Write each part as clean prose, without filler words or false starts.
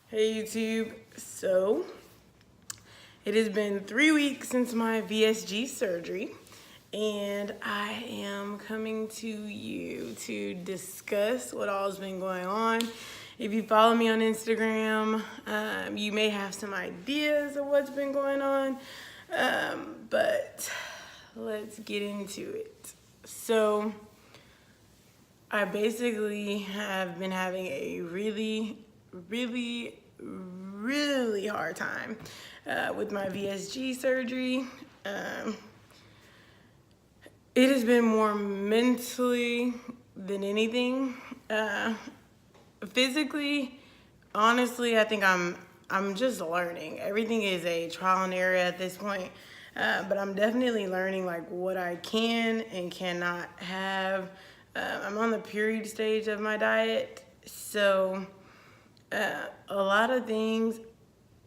Hey YouTube, so it has been 3 weeks since my VSG surgery and I am coming to you to discuss what all's been going on. If you follow me on Instagram, you may have some ideas of what's been going on, but let's get into it. So I basically have been having a really hard time with my VSG surgery. It has been more mentally than anything. Physically, honestly, I think I'm just learning. Everything is a trial and error at this point. But I'm definitely learning like what I can and cannot have. I'm on the period stage of my diet, so a lot of things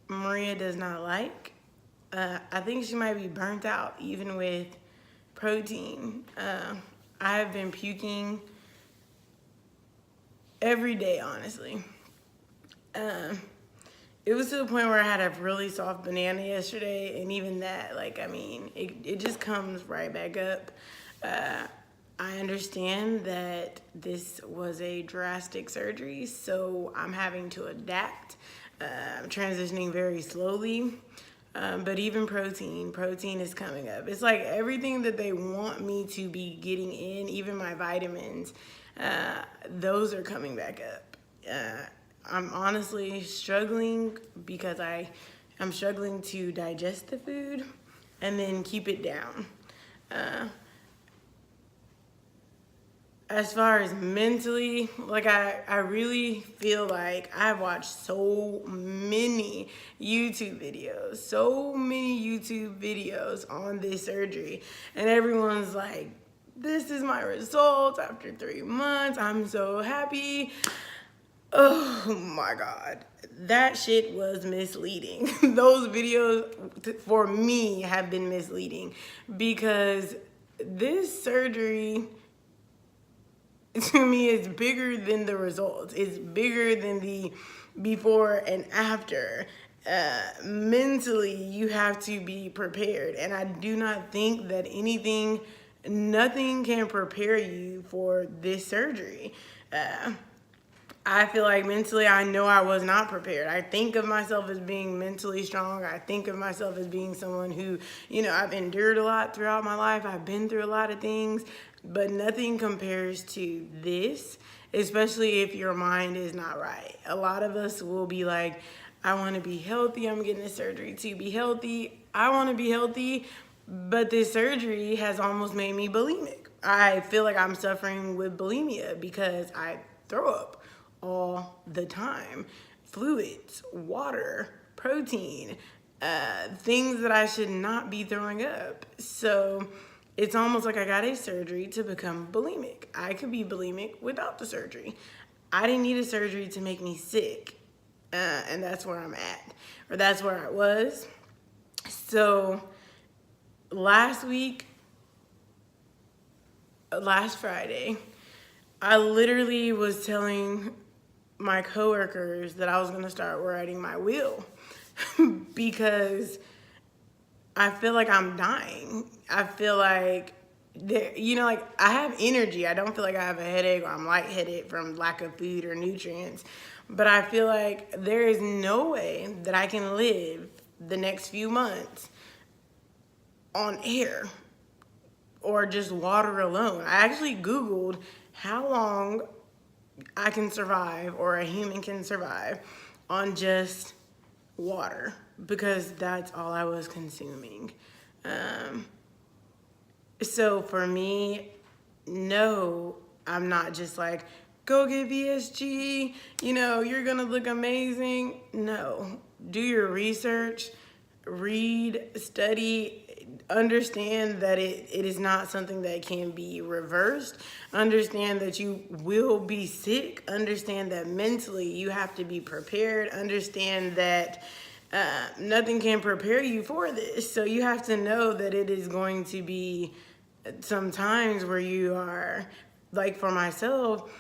Maria does not like. I think she might be burnt out even with protein. I have been puking every day, honestly. It was to the point where I had a really soft banana yesterday, and even that, it just comes right back up. I understand that this was a drastic surgery, so I'm having to adapt. I'm transitioning very slowly, but even protein is coming up. It's like everything that they want me to be getting in, even my vitamins, those are coming back up. I'm honestly struggling because I'm struggling to digest the food and then keep it down. As far as mentally, I really feel like I've watched so many YouTube videos on this surgery, and everyone's like, this is my results after 3 months. I'm so happy. Oh my God, that shit was misleading. Those videos for me have been misleading because this surgery to me is bigger than the results. It's bigger than the before and after. Mentally, you have to be prepared, and I do not think that nothing can prepare you for this surgery. I feel like mentally, I know I was not prepared. I think of myself as being mentally strong. I think of myself as being someone who, I've endured a lot throughout my life. I've been through a lot of things, but nothing compares to this, especially if your mind is not right. A lot of us will be like, I want to be healthy. I'm getting this surgery to be healthy. I want to be healthy, but this surgery has almost made me bulimic. I feel like I'm suffering with bulimia because I throw up all the time. Fluids, water, protein, things that I should not be throwing up. So it's almost like I got a surgery to become bulimic. I could be bulimic without the surgery. I didn't need a surgery to make me sick. And that's where I'm at, or that's where I was. So last Friday, I literally was telling my coworkers that I was gonna start writing my will because I feel like I'm dying. I feel like, I have energy. I don't feel like I have a headache or I'm lightheaded from lack of food or nutrients. But I feel like there is no way that I can live the next few months on air or just water alone. I actually Googled how long I can survive, or a human can survive, on just water, because that's all I was consuming. So for me, no, I'm not just like, go get VSG, you're gonna look amazing. No, do your research, read, study, understand that it is not something that can be reversed. Understand that you will be sick. Understand that mentally you have to be prepared. Understand that nothing can prepare you for this. So you have to know that it is going to be some times where you are, like for myself,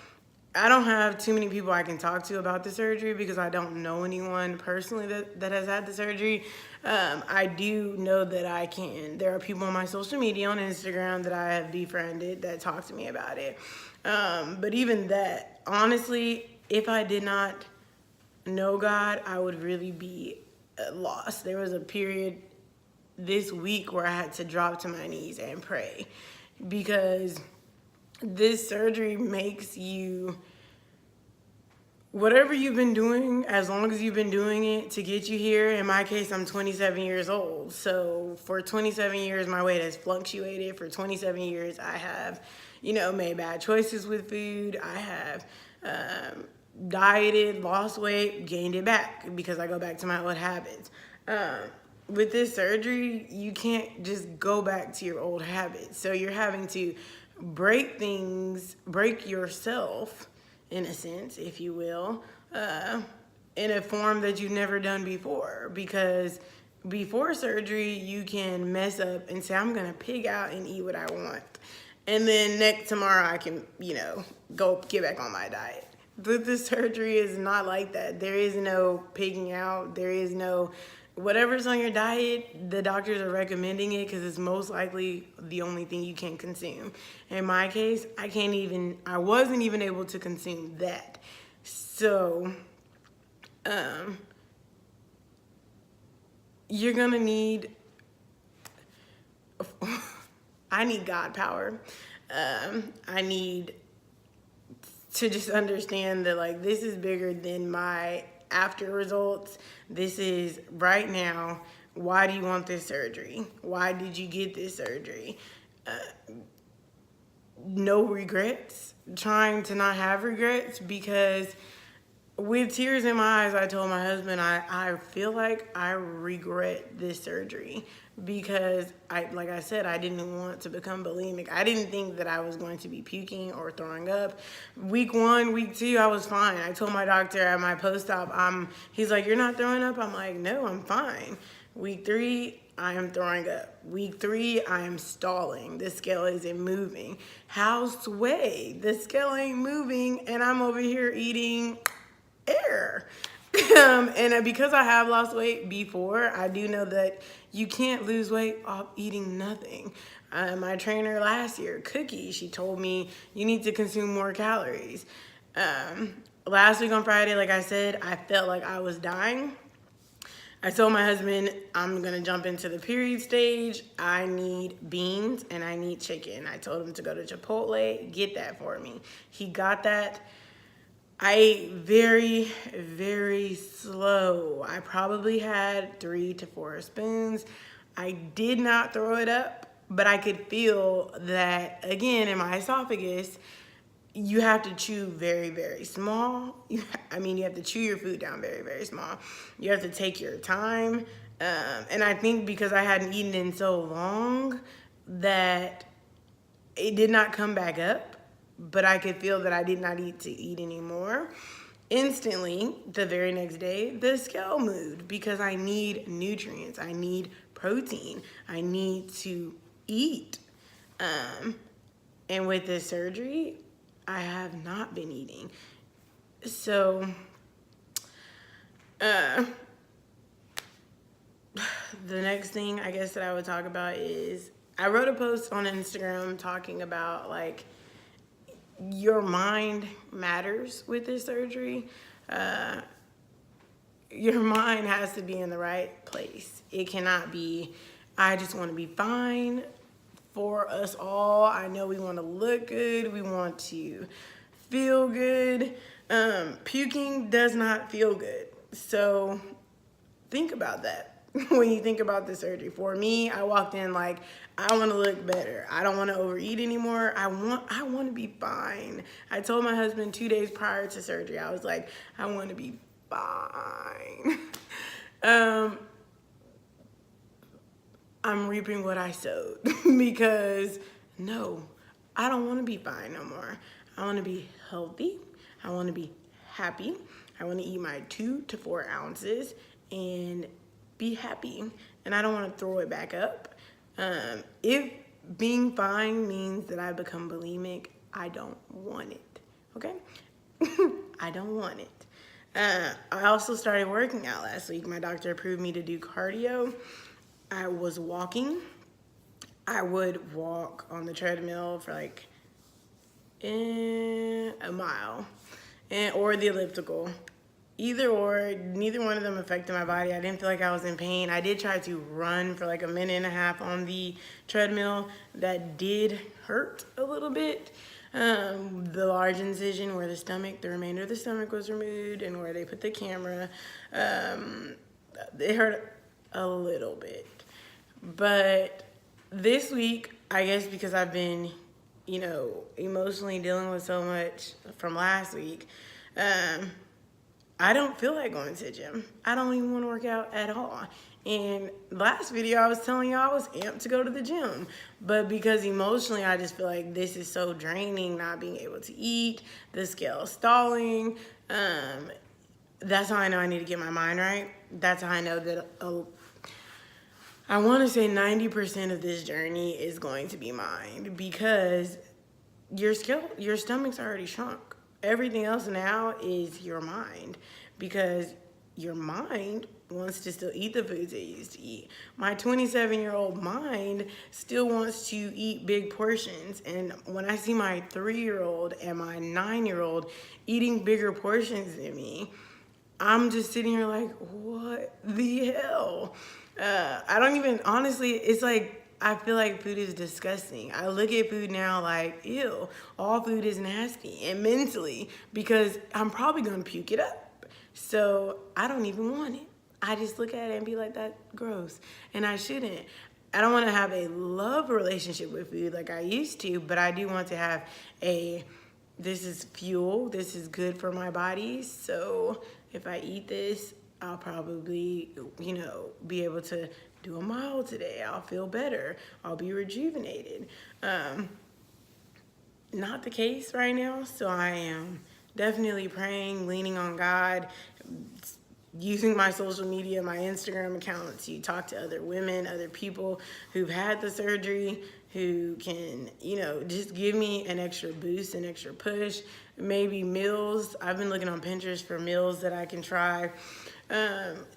I don't have too many people I can talk to about the surgery because I don't know anyone personally that has had the surgery. I do know that I can. There are people on my social media on Instagram that I have befriended that talk to me about it. But even that, honestly, if I did not know God, I would really be lost. There was a period this week where I had to drop to my knees and pray because this surgery makes you, whatever you've been doing, as long as you've been doing it to get you here. In my case, I'm 27 years old. So for 27 years, my weight has fluctuated. For 27 years, I have, made bad choices with food. I have dieted, lost weight, gained it back because I go back to my old habits. With this surgery, you can't just go back to your old habits. So you're having to break yourself, in a sense, if you will, in a form that you've never done before. Because before surgery, you can mess up and say, I'm going to pig out and eat what I want. And then tomorrow I can, go get back on my diet. But the surgery is not like that. There is no pigging out. There is no, whatever's on your diet, the doctors are recommending it because it's most likely the only thing you can consume. In my case, I wasn't even able to consume that. So, you're gonna need, I need God power. I need to just understand that, like, this is bigger than my after results. This is right now. Why do you want this surgery? Why did you get this surgery? No regrets. Trying to not have regrets, because with tears in my eyes, I told my husband, I feel like I regret this surgery because like I said, I didn't want to become bulimic. I didn't think that I was going to be puking or throwing up. Week 1, week 2, I was fine. I told my doctor at my post-op, he's like, you're not throwing up? I'm like, no, I'm fine. Week 3, I am throwing up. Week 3, I am stalling. The scale isn't moving. How's sway? The scale ain't moving, and I'm over here eating air. And because I have lost weight before, I do know that you can't lose weight off eating nothing. My trainer last year, Cookie, she told me you need to consume more calories. Last week on Friday, like I said, I felt like I was dying. I told my husband, I'm gonna jump into the period stage. I need beans and I need chicken. I told him to go to Chipotle, get that for me. He got that. I ate very, very slow. I probably had 3 to 4 spoons. I did not throw it up, but I could feel that, again, in my esophagus. You have to chew very, very small. You have to chew your food down very, very small. You have to take your time. And I think because I hadn't eaten in so long that it did not come back up, but I could feel that I did not need to eat anymore. Instantly, the very next day, the scale moved because I need nutrients. I need protein. I need to eat. And with this surgery, I have not been eating. So, the next thing I guess that I would talk about is, I wrote a post on Instagram talking about, like, your mind matters with this surgery. Your mind has to be in the right place. It cannot be, I just want to be fine. For us all, I know we want to look good. We want to feel good. Puking does not feel good. So think about that when you think about the surgery. For me, I walked in like, I want to look better. I don't want to overeat anymore. I want to be fine. I told my husband 2 days prior to surgery, I was like, I want to be fine. I'm reaping what I sowed because no, I don't want to be fine no more. I want to be healthy. I want to be happy. I want to eat my 2 to 4 ounces and be happy. And I don't want to throw it back up. If being fine means that I become bulimic, I don't want it. Okay? I don't want it. I also started working out last week. My doctor approved me to do cardio. I was walking. I would walk on the treadmill for like a mile, or the elliptical. Either or, neither one of them affected my body. I didn't feel like I was in pain. I did try to run for like a minute and a half on the treadmill. That did hurt a little bit. The large incision where the remainder of the stomach was removed, and where they put the camera, it hurt a little bit. But this week, I guess because I've been, emotionally dealing with so much from last week, I don't feel like going to the gym. I don't even want to work out at all. And last video, I was telling you I was amped to go to the gym. But because emotionally, I just feel like this is so draining, not being able to eat, the scale stalling. That's how I know I need to get my mind right. That's how I know that I want to say 90% of this journey is going to be mind, because your stomach's already shrunk. Everything else now is your mind, because your mind wants to still eat the foods it used to eat. My 27-year-old mind still wants to eat big portions. And when I see my 3-year-old and my 9-year-old eating bigger portions than me, I'm just sitting here like, what the hell? I don't even, honestly, it's like, I feel like food is disgusting. I look at food now like, ew, all food is nasty. And mentally, because I'm probably gonna puke it up. So I don't even want it. I just look at it and be like, that's gross. And I shouldn't. I don't wanna have a love relationship with food like I used to, but I do want to have this is fuel, this is good for my body. So if I eat this, I'll probably, be able to do a mile today. I'll feel better. I'll be rejuvenated. Not the case right now. So I am definitely praying, leaning on God, using my social media, my Instagram account to talk to other women, other people who've had the surgery, who can, just give me an extra boost, an extra push. Maybe meals. I've been looking on Pinterest for meals that I can try,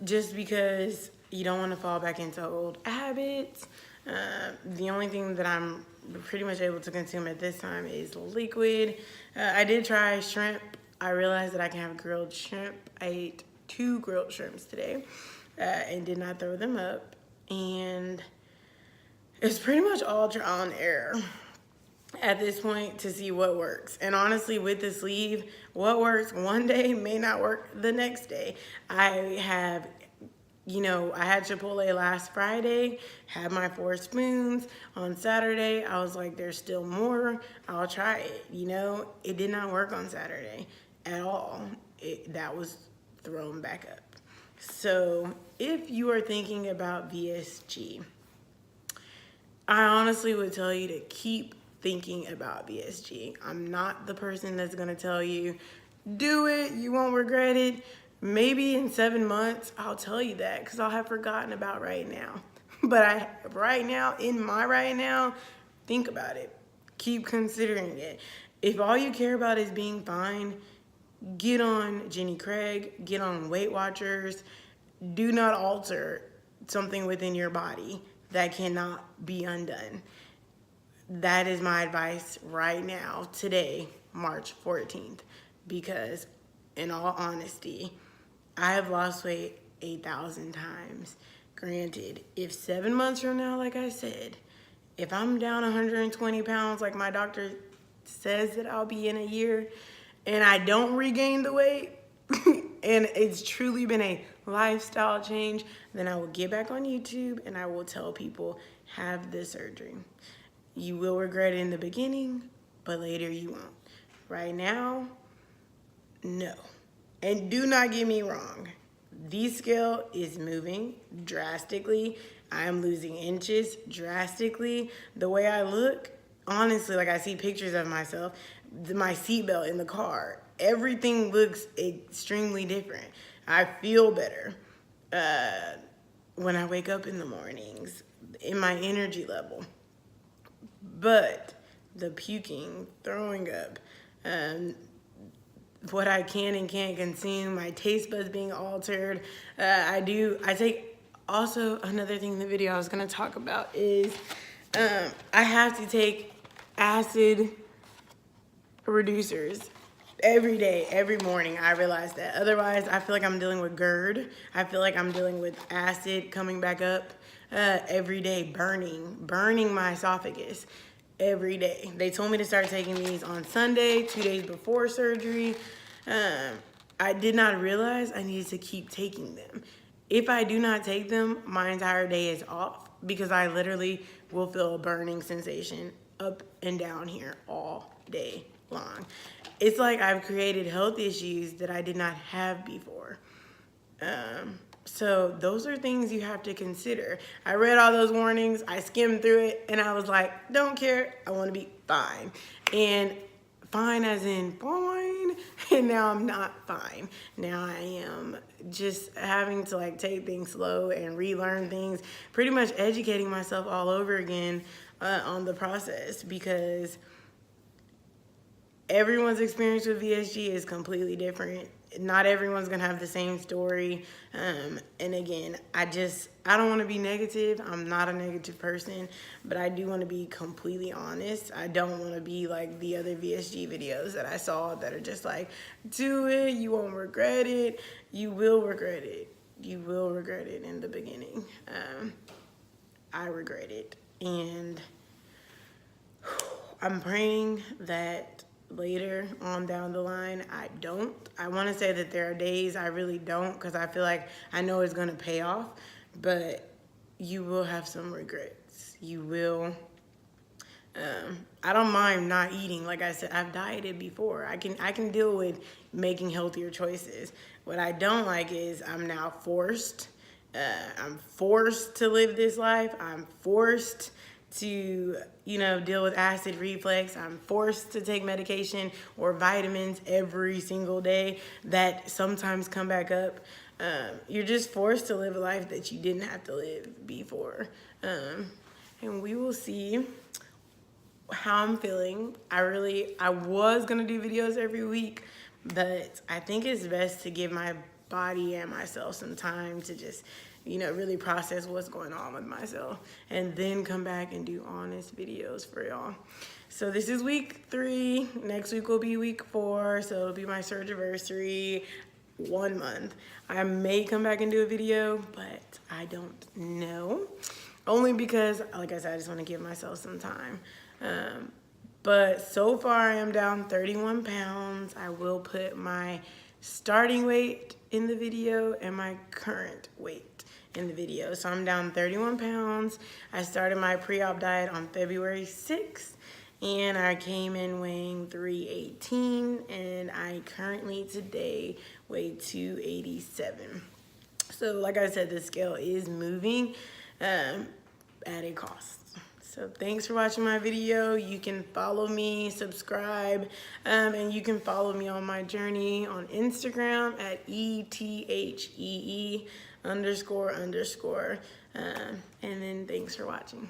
just because you don't want to fall back into old habits. The only thing that I'm pretty much able to consume at this time is liquid. I did try shrimp. I realized that I can have grilled shrimp. I ate 2 grilled shrimps today, and did not throw them up. And it's pretty much all trial and error at this point to see what works. And honestly, with the sleeve, what works one day may not work the next day. I had Chipotle last Friday, had my 4 spoons. On Saturday, I was like, there's still more. I'll try it. It did not work on Saturday at all. That was thrown back up. So if you are thinking about VSG, I honestly would tell you to keep thinking about VSG. I'm not the person that's gonna tell you, do it, you won't regret it. Maybe in 7 months, I'll tell you that, because I'll have forgotten about right now. But right now, think about it. Keep considering it. If all you care about is being fine, get on Jenny Craig, get on Weight Watchers. Do not alter something within your body that cannot be undone. That is my advice right now, today, March 14th, because in all honesty, I have lost weight 8,000 times. Granted, if 7 months from now, like I said, if I'm down 120 pounds like my doctor says that I'll be in a year, and I don't regain the weight, and it's truly been a lifestyle change, then I will get back on YouTube and I will tell people, have this surgery. You will regret it in the beginning, but later you won't. Right now, no. And do not get me wrong. The scale is moving drastically. I am losing inches drastically. The way I look, honestly, like I see pictures of myself, my seatbelt in the car, everything looks extremely different. I feel better when I wake up in the mornings, in my energy level. But the puking, throwing up, what I can and can't consume, my taste buds being altered. Also, another thing in the video I was gonna talk about is I have to take acid reducers every day, every morning. I realize that. Otherwise, I feel like I'm dealing with GERD. I feel like I'm dealing with acid coming back up every day, burning my esophagus every day. They told me to start taking these on Sunday, 2 days before surgery. I did not realize I needed to keep taking them. If I do not take them, my entire day is off because I literally will feel a burning sensation up and down here all day long. It's like I've created health issues that I did not have before. So those are things you have to consider. I read all those warnings, I skimmed through it, and I was like, don't care, I want to be fine. And fine as in fine, and now I'm not fine. Now I am just having to like take things slow and relearn things, pretty much educating myself all over again on the process, because everyone's experience with VSG is completely different. Not everyone's gonna have the same story. And again, I don't wanna be negative. I'm not a negative person, but I do wanna be completely honest. I don't wanna be like the other VSG videos that I saw that are just like, do it, you won't regret it. You will regret it. You will regret it in the beginning. I regret it. And I'm praying that later on down the line, I don't. I want to say that there are days I really don't, because I feel like I know it's going to pay off, but you will have some regrets. You will. I don't mind not eating. Like I said, I've dieted before. I can deal with making healthier choices. What I don't like is I'm now forced. I'm forced to live this life. I'm forced to, deal with acid reflux. I'm forced to take medication or vitamins every single day that sometimes come back up. You're just forced to live a life that you didn't have to live before. And we will see how I'm feeling. I was gonna do videos every week, but I think it's best to give my body and myself some time to just really process what's going on with myself, and then come back and do honest videos for y'all. So this is week 3. Next week will be week 4. So it'll be my surgery, 1 month. I may come back and do a video, but I don't know. Only because, like I said, I just want to give myself some time. But so far I am down 31 pounds. I will put my starting weight in the video and my current weight in the video. So I'm down 31 pounds. I started my pre-op diet on February 6th, and I came in weighing 318, and I currently today weigh 287. So like I said, the scale is moving at a cost. So thanks for watching my video. You can follow me, subscribe, and you can follow me on my journey on Instagram at ethee__. And then thanks for watching.